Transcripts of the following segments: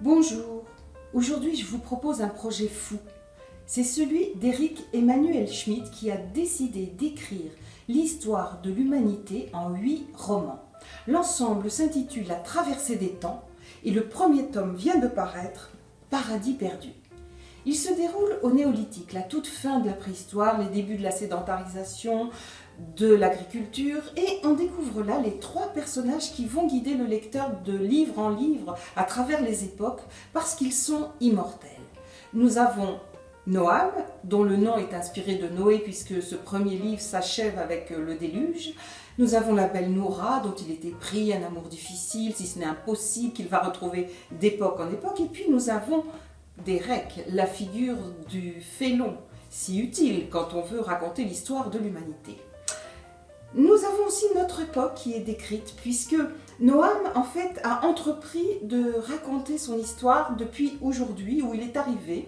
Bonjour, aujourd'hui je vous propose un projet fou. C'est celui d'Eric Emmanuel Schmitt qui a décidé d'écrire l'histoire de l'humanité en 8 romans. L'ensemble s'intitule La traversée des temps et le premier tome vient de paraître, Paradis perdu. Il se déroule au néolithique, la toute fin de la préhistoire, les débuts de la sédentarisation, de l'agriculture, et on découvre là les 3 personnages qui vont guider le lecteur de livre en livre à travers les époques parce qu'ils sont immortels. Nous avons Noam, dont le nom est inspiré de Noé puisque ce premier livre s'achève avec le déluge. Nous avons la belle Noura, dont il était pris un amour difficile, si ce n'est impossible, qu'il va retrouver d'époque en époque. Et puis nous avons Derek, la figure du félon, si utile quand on veut raconter l'histoire de l'humanité. Nous avons aussi notre époque qui est décrite, puisque Noam, en fait, a entrepris de raconter son histoire depuis aujourd'hui, où il est arrivé.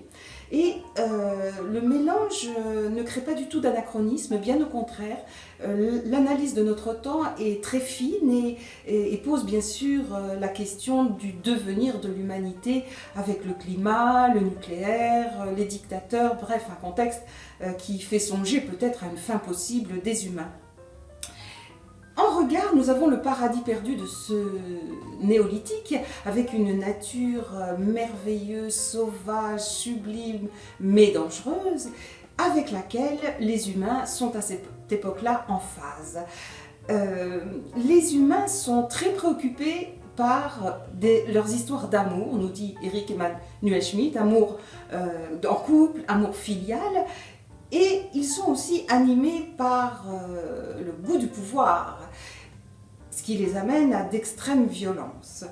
Et le mélange ne crée pas du tout d'anachronisme, bien au contraire. L'analyse de notre temps est très fine et pose bien sûr la question du devenir de l'humanité avec le climat, le nucléaire, les dictateurs, bref, un contexte qui fait songer peut-être à une fin possible des humains. En regard, nous avons le paradis perdu de ce néolithique, avec une nature merveilleuse, sauvage, sublime, mais dangereuse, avec laquelle les humains sont à cette époque-là en phase. Les humains sont très préoccupés par leurs histoires d'amour, nous dit Eric Emmanuel Schmitt, amour en couple, amour filial. Et ils sont aussi animés par le goût du pouvoir, ce qui les amène à d'extrêmes violences.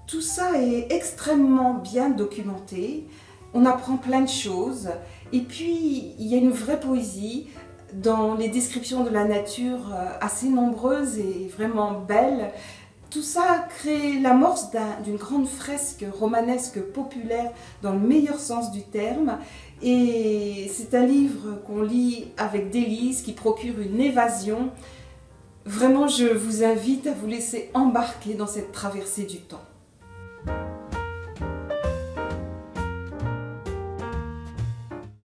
Tout ça est extrêmement bien documenté, on apprend plein de choses, et puis il y a une vraie poésie dans les descriptions de la nature assez nombreuses et vraiment belles. Tout ça crée l'amorce d'une grande fresque romanesque populaire dans le meilleur sens du terme. Et c'est un livre qu'on lit avec délice, qui procure une évasion. Vraiment, je vous invite à vous laisser embarquer dans cette traversée du temps.